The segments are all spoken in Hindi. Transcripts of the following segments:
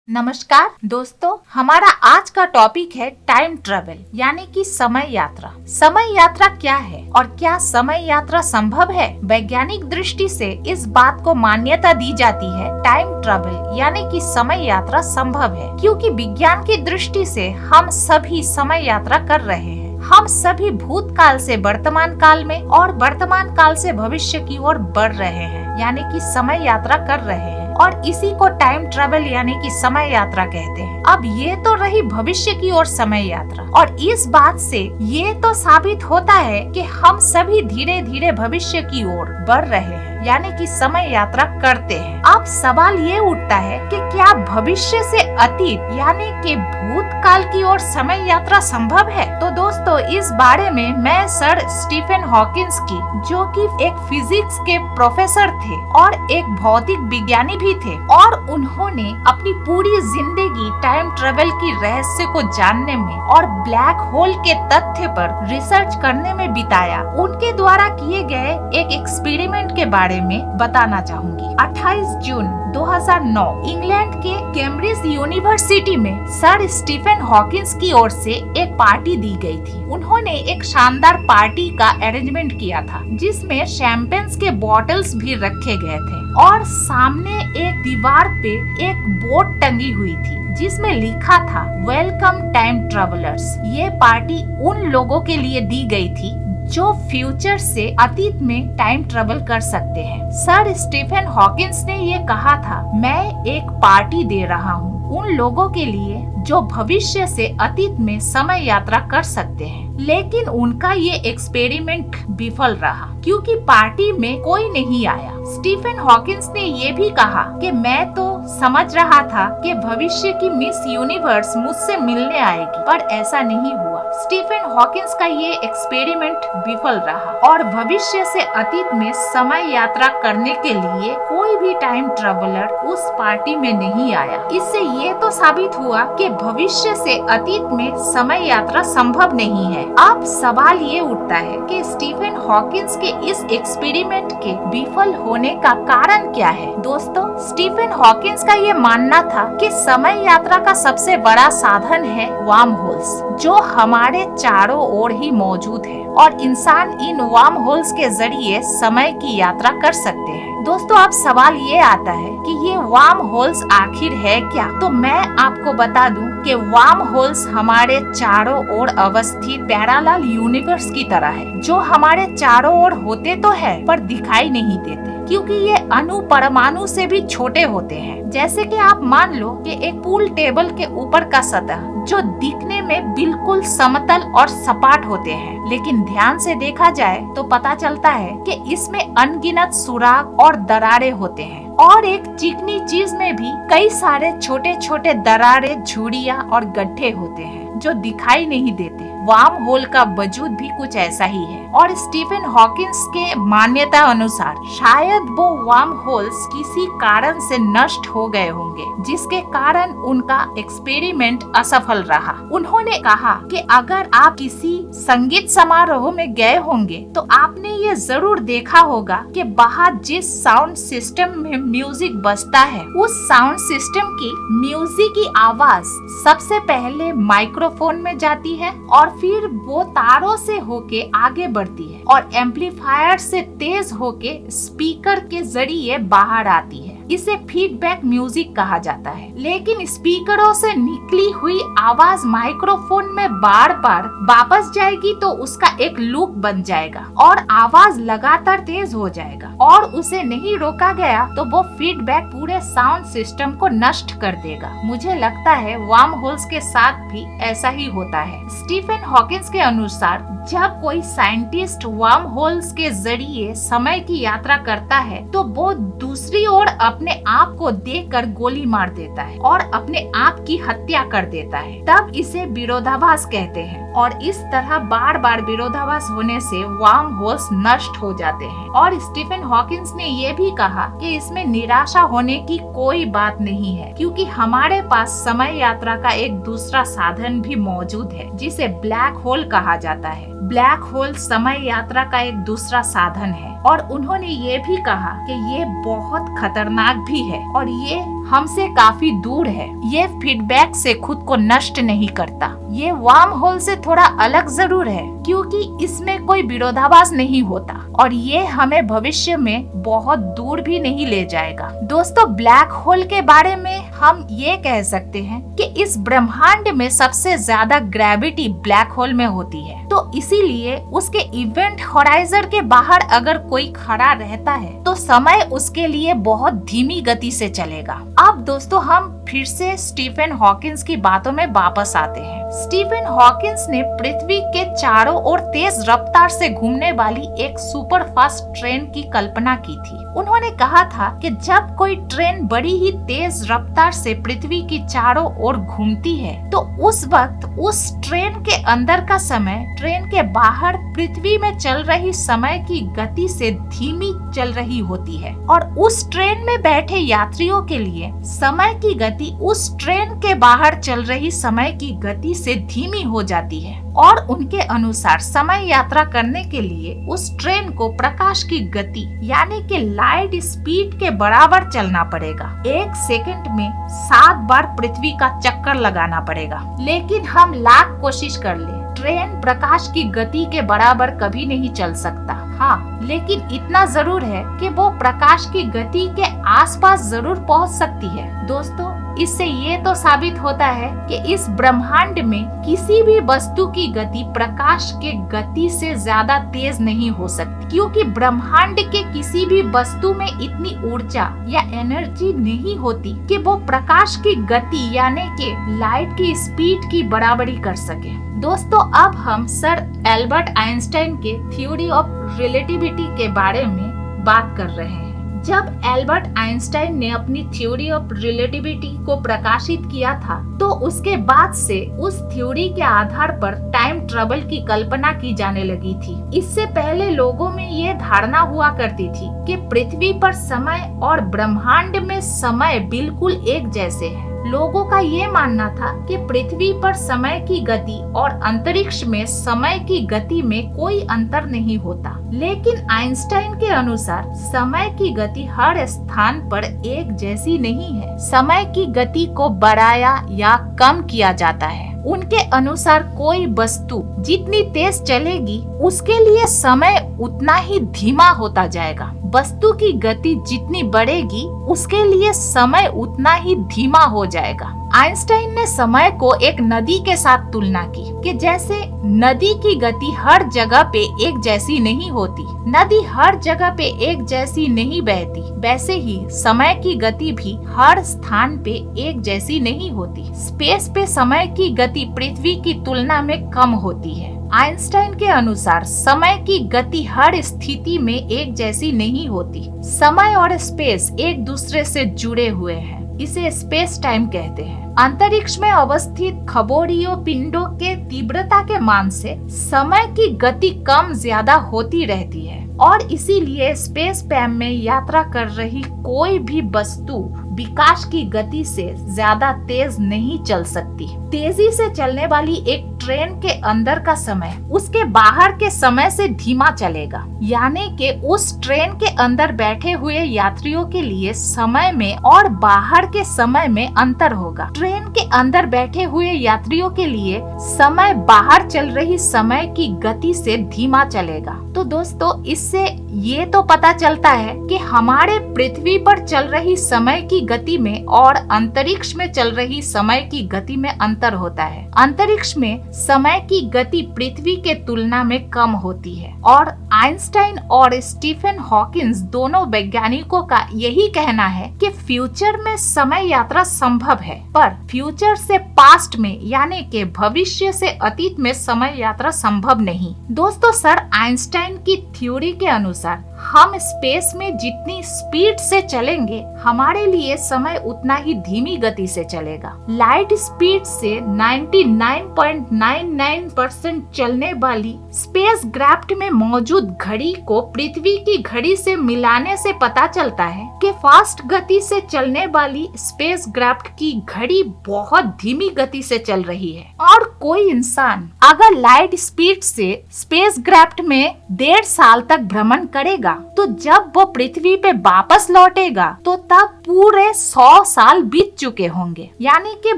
नमस्कार दोस्तों, हमारा आज का टॉपिक है टाइम ट्रेवल यानी कि समय यात्रा। समय यात्रा क्या है और क्या समय यात्रा संभव है? वैज्ञानिक दृष्टि से इस बात को मान्यता दी जाती है टाइम ट्रेवल यानी कि समय यात्रा संभव है, क्योंकि विज्ञान की दृष्टि से हम सभी समय यात्रा कर रहे हैं। हम सभी भूतकाल से वर्तमान काल में और वर्तमान काल से भविष्य की ओर बढ़ रहे हैं, यानी कि समय यात्रा कर रहे हैं और इसी को टाइम ट्रेवल यानी कि समय यात्रा कहते हैं। अब ये तो रही भविष्य की ओर समय यात्रा, और इस बात से ये तो साबित होता है कि हम सभी धीरे धीरे भविष्य की ओर बढ़ रहे हैं, यानी कि समय यात्रा करते हैं। अब सवाल ये उठता है कि क्या भविष्य से अतीत यानी कि भूतकाल की ओर समय यात्रा संभव है? तो दोस्तों, इस बारे में मैं सर स्टीफन हॉकिंस की, जो कि एक फिजिक्स के प्रोफेसर थे और एक भौतिक विज्ञानी भी थे, और उन्होंने अपनी पूरी जिंदगी टाइम ट्रेवल की रहस्य को जानने में और ब्लैक होल के तथ्य पर रिसर्च करने में बिताया। उनके द्वारा किए गए एक एक्सपेरिमेंट के बारे में बताना चाहूंगी। 28 जून 2009 इंग्लैंड के कैम्ब्रिज यूनिवर्सिटी में सर स्टीफन हॉकिंस की ओर से एक पार्टी दी गई थी। उन्होंने एक शानदार पार्टी का अरेंजमेंट किया था, जिसमें शैंपेन्स के बॉटल्स भी रखे गए थे और सामने एक दीवार पे एक बोर्ड टंगी हुई थी जिसमें लिखा था वेलकम टाइम ट्रेवलर्स। ये पार्टी उन लोगों के लिए दी गई थी जो फ्यूचर से अतीत में टाइम ट्रेवल कर सकते हैं। सर स्टीफन हॉकिंस ने ये कहा था, मैं एक पार्टी दे रहा हूँ उन लोगों के लिए जो भविष्य से अतीत में समय यात्रा कर सकते हैं। लेकिन उनका ये एक्सपेरिमेंट विफल रहा, क्योंकि पार्टी में कोई नहीं आया। स्टीफन हॉकिंस ने ये भी कहा कि मैं तो समझ रहा था कि भविष्य की मिस यूनिवर्स मुझसे मिलने आएगी, पर ऐसा नहीं हुआ। स्टीफन हॉकिंस का ये एक्सपेरिमेंट विफल रहा और भविष्य से अतीत में समय यात्रा करने के लिए कोई भी टाइम ट्रेवलर उस पार्टी में नहीं आया। इससे ये तो साबित हुआ कि भविष्य से अतीत में समय यात्रा संभव नहीं है। अब सवाल ये उठता है कि स्टीफन हॉकिंस के इस एक्सपेरिमेंट के विफल होने का कारण क्या है? दोस्तों, स्टीफन हॉकिंस का ये मानना था कि समय यात्रा का सबसे बड़ा साधन है वार्म होल्स, जो हमारे चारों ओर ही मौजूद है और इंसान इन वार्म होल्स के जरिए समय की यात्रा कर सकते हैं। दोस्तों, अब सवाल ये आता है कि ये वार्म होल्स आखिर है क्या? तो मैं आपको बता दूं कि वार्म होल्स हमारे चारों ओर अवस्थित पैरेलल यूनिवर्स की तरह है, जो हमारे चारों ओर होते तो है पर दिखाई नहीं देते, क्योंकि ये अणु परमाणु से भी छोटे होते हैं। जैसे कि आप मान लो कि एक पूल टेबल के ऊपर का सतह, जो दिखने में बिल्कुल समतल और सपाट होते हैं, लेकिन ध्यान से देखा जाए तो पता चलता है कि इसमें अनगिनत सुराख और दरारें होते हैं, और एक चिकनी चीज में भी कई सारे छोटे छोटे दरारें, झुर्रियां और गड्ढे होते हैं जो दिखाई नहीं देते। वार्म होल का वजूद भी कुछ ऐसा ही है, और स्टीफन हॉकिंस के मान्यता अनुसार शायद वो वार्म होल्स किसी कारण से नष्ट हो गए होंगे, जिसके कारण उनका एक्सपेरिमेंट असफल रहा। उन्होंने कहा कि अगर आप किसी संगीत समारोह में गए होंगे तो आपने ये जरूर देखा होगा कि बाहर जिस साउंड सिस्टम में म्यूजिक बजता है, उस साउंड सिस्टम की म्यूजिक की आवाज सबसे पहले माइक्रोफोन में जाती है और फिर वो तारों से होके आगे बढ़ती है और एम्पलीफायर से तेज होके स्पीकर के जरिए बाहर आती है। इसे फीडबैक म्यूजिक कहा जाता है। लेकिन स्पीकरों से निकली हुई आवाज माइक्रोफोन में बार बार वापस जाएगी तो उसका एक लूप बन जाएगा और आवाज लगातार तेज हो जाएगा, और उसे नहीं रोका गया तो वो फीडबैक पूरे साउंड सिस्टम को नष्ट कर देगा। मुझे लगता है वार्म होल्स के साथ भी ऐसा ही होता है। स्टीफन हॉकिंस के अनुसार जब कोई साइंटिस्ट वार्म होल्स के जरिए समय की यात्रा करता है तो वो दूसरी ओर अपने आप को देखकर गोली मार देता है और अपने आप की हत्या कर देता है। तब इसे विरोधाभास कहते हैं, और इस तरह बार बार विरोधाभास होने से वार्म होल्स नष्ट हो जाते हैं। और स्टीफन हॉकिंस ने ये भी कहा कि इसमें निराशा होने की कोई बात नहीं है, क्योंकि हमारे पास समय यात्रा का एक दूसरा साधन भी मौजूद है, जिसे ब्लैक होल कहा जाता है। ब्लैक होल समय यात्रा का एक दूसरा साधन है, और उन्होंने ये भी कहा कि ये बहुत खतरनाक भी है और ये हमसे काफी दूर है। ये फीडबैक से खुद को नष्ट नहीं करता। ये वार्म होल से थोड़ा अलग जरूर है, क्योंकि इसमें कोई विरोधाभास नहीं होता और ये हमें भविष्य में बहुत दूर भी नहीं ले जाएगा। दोस्तों, ब्लैक होल के बारे में हम ये कह सकते हैं कि इस ब्रह्मांड में सबसे ज्यादा ग्रेविटी ब्लैक होल में होती है, तो इसीलिए उसके इवेंट होराइजन के बाहर अगर कोई खड़ा रहता है तो समय उसके लिए बहुत धीमी गति से चलेगा। अब दोस्तों, हम फिर से स्टीफन हॉकिंस की बातों में वापस आते हैं। स्टीफन हॉकिंस ने पृथ्वी के चारों ओर तेज रफ्तार से घूमने वाली एक सुपर फास्ट ट्रेन की कल्पना की थी। उन्होंने कहा था कि जब कोई ट्रेन बड़ी ही तेज रफ्तार से पृथ्वी की चारों ओर घूमती है तो उस वक्त उस ट्रेन के अंदर का समय ट्रेन के बाहर पृथ्वी में चल रही समय की गति से धीमी चल रही होती है और उस ट्रेन में बैठे यात्रियों के लिए समय की गति उस ट्रेन के बाहर चल रही समय की गति से धीमी हो जाती है और उनके अनुसार समय यात्रा करने के लिए उस ट्रेन को प्रकाश की गति यानी कि लाइट स्पीड के बराबर चलना पड़ेगा। 1 सेकंड में 7 बार पृथ्वी का चक्कर लगाना पड़ेगा। लेकिन हम लाख कोशिश कर ले, ट्रेन प्रकाश की गति के बराबर कभी नहीं चल सकता। हाँ, लेकिन इतना जरूर है कि वो प्रकाश की गति के आसपास जरूर पहुंच सकती है। दोस्तों, इससे ये तो साबित होता है कि इस ब्रह्मांड में किसी भी वस्तु की गति प्रकाश के गति से ज्यादा तेज नहीं हो सकती, क्योंकि ब्रह्मांड के किसी भी वस्तु में इतनी ऊर्जा या एनर्जी नहीं होती कि वो प्रकाश की गति यानी कि लाइट की स्पीड की बराबरी कर सके। दोस्तों, अब हम सर एल्बर्ट आइंस्टाइन के थ्योरी ऑफ रिलेटिविटी के बारे में बात कर रहे हैं। जब एल्बर्ट आइंस्टाइन ने अपनी थ्योरी ऑफ रिलेटिविटी को प्रकाशित किया था तो उसके बाद से उस थ्योरी के आधार पर टाइम ट्रेवल की कल्पना की जाने लगी थी। इससे पहले लोगों में ये धारणा हुआ करती थी कि पृथ्वी पर समय और ब्रह्मांड में समय बिल्कुल एक जैसे हैं। लोगों का ये मानना था कि पृथ्वी पर समय की गति और अंतरिक्ष में समय की गति में कोई अंतर नहीं होता। लेकिन आइंस्टाइन के अनुसार समय की गति हर स्थान पर एक जैसी नहीं है। समय की गति को बढ़ाया या कम किया जाता है। उनके अनुसार कोई वस्तु जितनी तेज चलेगी उसके लिए समय उतना ही धीमा होता जाएगा। वस्तु की गति जितनी बढ़ेगी उसके लिए समय उतना ही धीमा हो जाएगा। आइंस्टाइन ने समय को एक नदी के साथ तुलना की कि जैसे नदी की गति हर जगह पे एक जैसी नहीं होती, नदी हर जगह पे एक जैसी नहीं बहती, वैसे ही समय की गति भी हर स्थान पे एक जैसी नहीं होती। स्पेस पे समय की गति पृथ्वी की तुलना में कम होती है। आइंस्टाइन के अनुसार समय की गति हर स्थिति में एक जैसी नहीं होती। समय और स्पेस एक दूसरे से जुड़े हुए हैं, इसे स्पेस टाइम कहते हैं। अंतरिक्ष में अवस्थित खगोलीय पिंडों के तीव्रता के मान से समय की गति कम ज्यादा होती रहती है और इसीलिए स्पेस टाइम में यात्रा कर रही कोई भी वस्तु विकास की गति से ज्यादा तेज नहीं चल सकती। तेजी से चलने वाली एक ट्रेन के अंदर का समय उसके बाहर के समय से धीमा चलेगा, यानी कि उस ट्रेन के अंदर बैठे हुए यात्रियों के लिए समय में और बाहर के समय में अंतर होगा। ट्रेन के अंदर बैठे हुए यात्रियों के लिए समय बाहर चल रही समय की गति से धीमा चलेगा। तो दोस्तों, इससे ये तो पता चलता है कि हमारे पृथ्वी पर चल रही समय की गति में और अंतरिक्ष में चल रही समय की गति में अंतर होता है। अंतरिक्ष में समय की गति पृथ्वी के तुलना में कम होती है और आइंस्टाइन और स्टीफन हॉकिंस दोनों वैज्ञानिकों का यही कहना है कि फ्यूचर में समय यात्रा संभव है, पर फ्यूचर से पास्ट में यानी कि भविष्य से अतीत में समय यात्रा संभव नहीं। दोस्तों, सर आइंस्टाइन की थ्योरी के अनुसार हम स्पेस में जितनी स्पीड से चलेंगे हमारे लिए समय उतना ही धीमी गति से चलेगा। लाइट स्पीड से 99.99% चलने वाली स्पेस क्राफ्ट में मौजूद घड़ी को पृथ्वी की घड़ी से मिलाने से पता चलता है कि फास्ट गति से चलने वाली स्पेस क्राफ्ट की घड़ी बहुत धीमी गति से चल रही है और कोई इंसान अगर लाइट स्पीड से स्पेस क्राफ्ट में 1.5 साल तक भ्रमण करेगा, तो जब वो पृथ्वी पे वापस लौटेगा तो तब पूरे 100 साल बीत चुके होंगे। यानी कि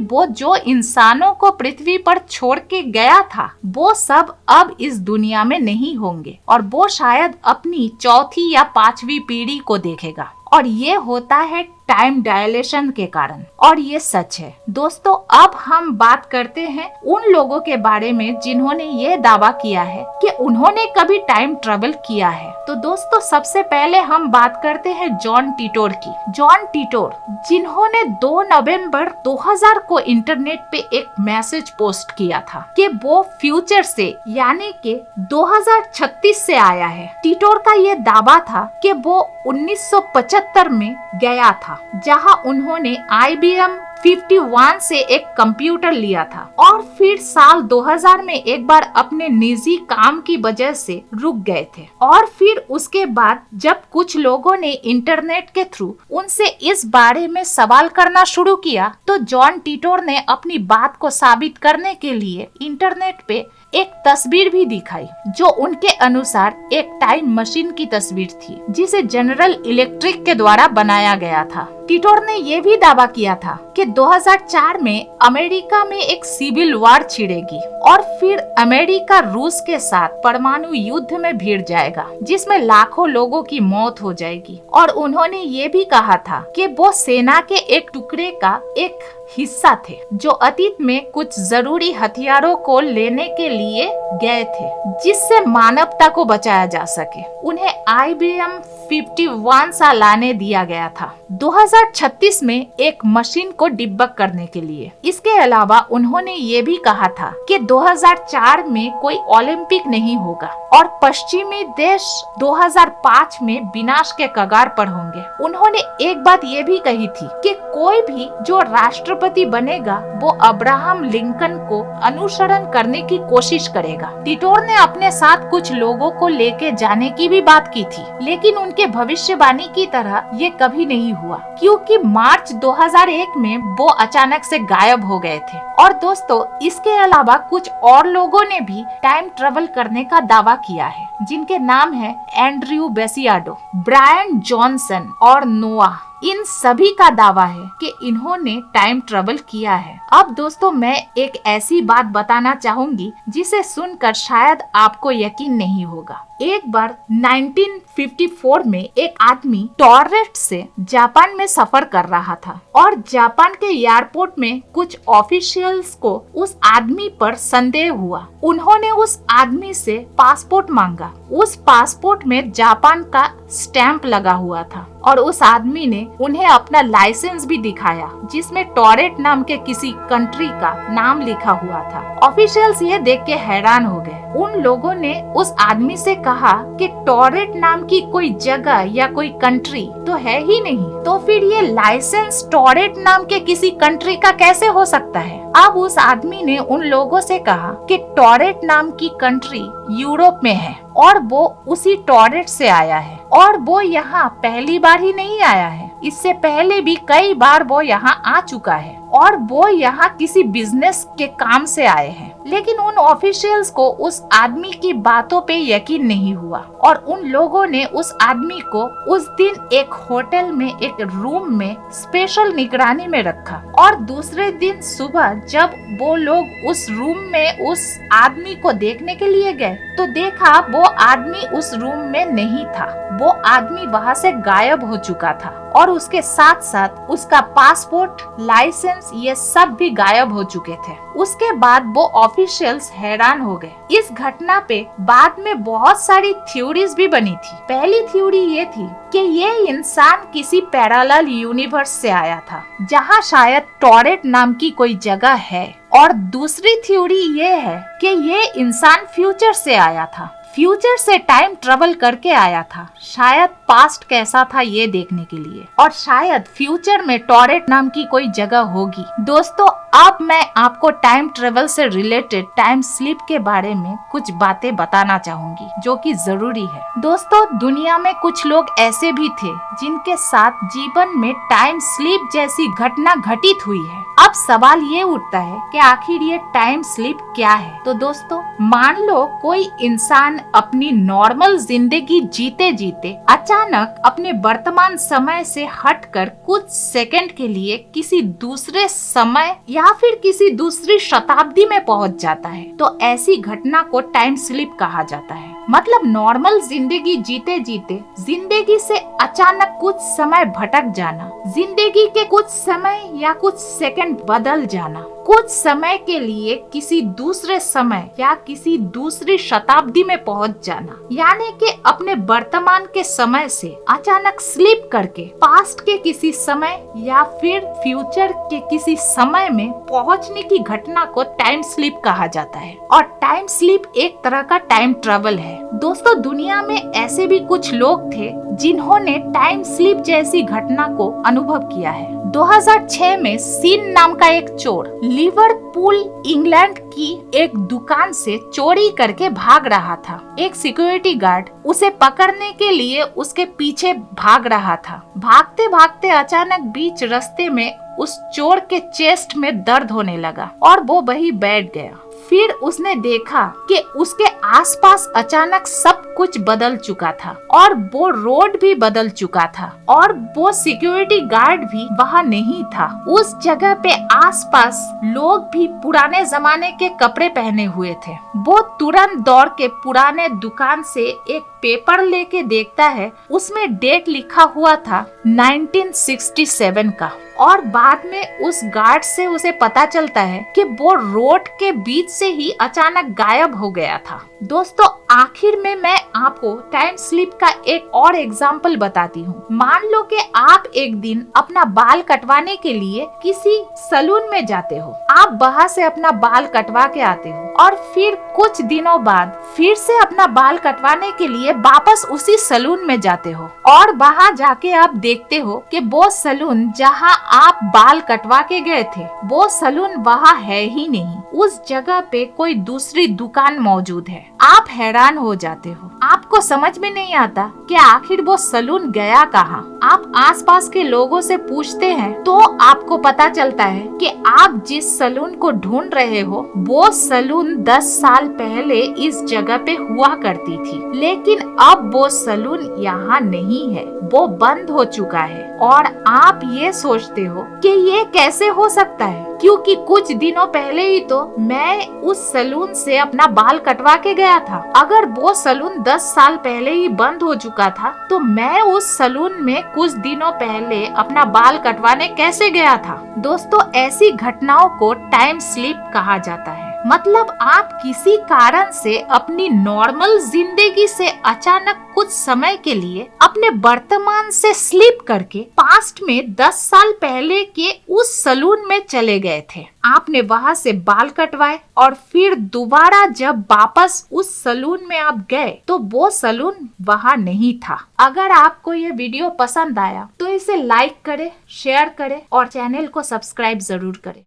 वो जो इंसानों को पृथ्वी पर छोड़ के गया था, वो सब अब इस दुनिया में नहीं होंगे और वो शायद अपनी चौथी या 5वीं पीढ़ी को देखेगा। और ये होता है टाइम डायलेशन के कारण, और ये सच है। दोस्तों, अब हम बात करते हैं उन लोगों के बारे में जिन्होंने ये दावा किया है कि उन्होंने कभी टाइम ट्रेवल किया है। तो दोस्तों, सबसे पहले हम बात करते हैं जॉन टिटोर की। जॉन टिटोर, जिन्होंने 2 नवंबर 2000 को इंटरनेट पे एक मैसेज पोस्ट किया था कि वो फ्यूचर से यानी कि 2036 से आया है। टिटोर का ये दावा था कि वो 1975 में गया था, जहां उन्होंने IBM 51 से एक कंप्यूटर लिया था और फिर साल 2000 में एक बार अपने निजी काम की वजह से रुक गए थे। और फिर उसके बाद जब कुछ लोगों ने इंटरनेट के थ्रू उनसे इस बारे में सवाल करना शुरू किया, तो जॉन टिटोर ने अपनी बात को साबित करने के लिए इंटरनेट पे एक तस्वीर भी दिखाई, जो उनके अनुसार एक टाइम मशीन की तस्वीर थी, जिसे जनरल इलेक्ट्रिक के द्वारा बनाया गया था। टिटोर ने यह भी दावा किया था कि 2004 में अमेरिका में एक सिविल वार छिड़ेगी और फिर अमेरिका रूस के साथ परमाणु युद्ध में भिड़ जाएगा, जिसमें लाखों लोगों की मौत हो जाएगी। और उन्होंने ये भी कहा था कि वो सेना के एक टुकड़े का एक हिस्सा थे, जो अतीत में कुछ जरूरी हथियारों को लेने के लिए गए थे, जिससे मानवता को बचाया जा सके। उन्हें IBM 51 सा लाने दिया गया था 2036 में एक मशीन को डिबग करने के लिए। इसके अलावा उन्होंने ये भी कहा था कि 2004 में कोई ओलंपिक नहीं होगा और पश्चिमी देश 2005 में विनाश के कगार पर होंगे। उन्होंने एक बात ये भी कही थी कि कोई भी जो राष्ट्रपति बनेगा वो अब्राहम लिंकन को अनुसरण करने की कोशिश करेगा। टिटोर ने अपने साथ कुछ लोगों को लेके जाने की भी बात की थी, लेकिन उनके भविष्यवाणी की तरह ये कभी नहीं हुआ, क्योंकि मार्च 2001 में वो अचानक से गायब हो गए थे। और दोस्तों, इसके अलावा कुछ और लोगों ने भी टाइम ट्रेवल करने का दावा किया है, जिनके नाम है एंड्रयू बेसियाडो, ब्रायन जॉनसन और नोआह। इन सभी का दावा है कि इन्होंने टाइम ट्रेवल किया है। अब दोस्तों, मैं एक ऐसी बात बताना चाहूंगी जिसे सुनकर शायद आपको यकीन नहीं होगा। एक बार 1954 में एक आदमी टॉररेट से जापान में सफर कर रहा था और जापान के एयरपोर्ट में कुछ ऑफिशियल्स को उस आदमी पर संदेह हुआ। उन्होंने उस आदमी से पासपोर्ट मांगा। उस पासपोर्ट में जापान का स्टैंप लगा हुआ था और उस आदमी ने उन्हें अपना लाइसेंस भी दिखाया, जिसमें टॉरेट नाम के किसी कंट्री का नाम लिखा हुआ था। ऑफिशियल्स ये देख के हैरान हो गए। उन लोगों ने उस आदमी से कहा कि टॉरेट नाम की कोई जगह या कोई कंट्री तो है ही नहीं, तो फिर ये लाइसेंस टॉरेट नाम के किसी कंट्री का कैसे हो सकता है। अब उस आदमी ने उन लोगों से कहा कि टॉरेट नाम की कंट्री यूरोप में है और वो उसी टॉरेट से आया है और वो यहाँ पहली बार ही नहीं आया है, इससे पहले भी कई बार वो यहाँ आ चुका है और वो यहाँ किसी बिजनेस के काम से आए हैं। लेकिन उन ऑफिशियल्स को उस आदमी की बातों पे यकीन नहीं हुआ और उन लोगों ने उस आदमी को उस दिन एक होटल में एक रूम में स्पेशल निगरानी में रखा। और दूसरे दिन सुबह जब वो लोग उस रूम में उस आदमी को देखने के लिए गए, तो देखा वो आदमी उस रूम में नहीं था। वो आदमी वहाँ से गायब हो चुका था और उसके साथ साथ उसका पासपोर्ट, लाइसेंस, ये सब भी गायब हो चुके थे। उसके बाद वो ऑफिशियल्स हैरान हो गए। इस घटना पे बाद में बहुत सारी थ्योरीज भी बनी थी। पहली थ्योरी ये थी कि ये इंसान किसी पैरेलल यूनिवर्स से आया था, जहाँ शायद टॉरेट नाम की कोई जगह है। और दूसरी थ्योरी ये है कि ये इंसान फ्यूचर से आया था, फ्यूचर से टाइम ट्रेवल करके आया था, शायद पास्ट कैसा था ये देखने के लिए, और शायद फ्यूचर में टॉरेट नाम की कोई जगह होगी। दोस्तों, अब मैं आपको टाइम ट्रेवल से रिलेटेड टाइम स्लिप के बारे में कुछ बातें बताना चाहूंगी जो कि जरूरी है। दोस्तों, दुनिया में कुछ लोग ऐसे भी थे जिनके साथ जीवन में टाइम स्लिप जैसी घटना घटित हुई है। अब सवाल ये उठता है कि आखिर ये टाइम स्लिप क्या है। तो दोस्तों, मान लो कोई इंसान अपनी नॉर्मल जिंदगी जीते जीते अचानक अपने वर्तमान समय से हटकर कुछ सेकंड के लिए किसी दूसरे समय या फिर किसी दूसरी शताब्दी में पहुंच जाता है, तो ऐसी घटना को टाइम स्लिप कहा जाता है। मतलब नॉर्मल जिंदगी जीते जीते जिंदगी से अचानक कुछ समय भटक जाना, जिंदगी के कुछ समय या कुछ सेकंड बदल जाना, कुछ समय के लिए किसी दूसरे समय या किसी दूसरी शताब्दी में पहुंच जाना, यानी कि अपने वर्तमान के समय से अचानक स्लिप करके पास्ट के किसी समय या फिर फ्यूचर के किसी समय में पहुंचने की घटना को टाइम स्लिप कहा जाता है। और टाइम स्लिप एक तरह का टाइम ट्रेवल है। दोस्तों, दुनिया में ऐसे भी कुछ लोग थे जिन्होंने टाइम स्लिप जैसी घटना को अनुभव किया है। 2006 में सीन नाम का एक चोर लिवरपूल इंग्लैंड की एक दुकान से चोरी करके भाग रहा था। एक सिक्योरिटी गार्ड उसे पकड़ने के लिए उसके पीछे भाग रहा था। भागते भागते अचानक बीच रास्ते में उस चोर के चेस्ट में दर्द होने लगा और वो वहीं बैठ गया। फिर उसने देखा कि उसके आसपास अचानक सब कुछ बदल चुका था और वो रोड भी बदल चुका था और वो सिक्योरिटी गार्ड भी वहाँ नहीं था। उस जगह पे आसपास लोग भी पुराने जमाने के कपड़े पहने हुए थे। वो तुरंत दौड़ के पुराने दुकान से एक पेपर लेके देखता है, उसमें डेट लिखा हुआ था 1967 का। और बाद में उस गार्ड से उसे पता चलता है कि वो रोड के बीच से ही अचानक गायब हो गया था। दोस्तों, आखिर में मैं आपको टाइम स्लिप का एक और एग्जाम्पल बताती हूँ। मान लो कि आप एक दिन अपना बाल कटवाने के लिए किसी सैलून में जाते हो। आप वहाँ से अपना बाल कटवा के आते हो और फिर कुछ दिनों बाद फिर से अपना बाल कटवाने के लिए वापस उसी सैलून में जाते हो और वहाँ जाके आप देखते हो कि वो सैलून जहाँ आप बाल कटवा के गए थे, वो सैलून वहाँ है ही नहीं। उस जगह पे कोई दूसरी दुकान मौजूद है। आप हैरान हो जाते हो। आपको समझ में नहीं आता कि आखिर वो सैलून गया कहाँ। आप आसपास के लोगों से पूछते हैं तो आपको पता चलता है कि आप जिस सैलून को ढूंढ रहे हो वो सैलून 10 साल पहले इस जगह पे हुआ करती थी, लेकिन अब वो सैलून यहाँ नहीं है, वो बंद हो चुका है। और आप ये सोचते हो कि ये कैसे हो सकता है, क्योंकि कुछ दिनों पहले ही तो मैं उस सैलून से अपना बाल कटवा के गया था। अगर वो सैलून 10 साल पहले ही बंद हो चुका था तो मैं उस सैलून में कुछ दिनों पहले अपना बाल कटवाने कैसे गया था। दोस्तों, ऐसी घटनाओं को टाइम स्लिप कहा जाता है। मतलब आप किसी कारण से अपनी नॉर्मल जिंदगी से अचानक कुछ समय के लिए अपने वर्तमान से स्लिप करके पास्ट में 10 साल पहले के उस सैलून में चले गए थे। आपने वहाँ से बाल कटवाए और फिर दोबारा जब वापस उस सैलून में आप गए तो वो सैलून वहाँ नहीं था। अगर आपको ये वीडियो पसंद आया तो इसे लाइक करें, शेयर करें और चैनल को सब्सक्राइब जरूर करें।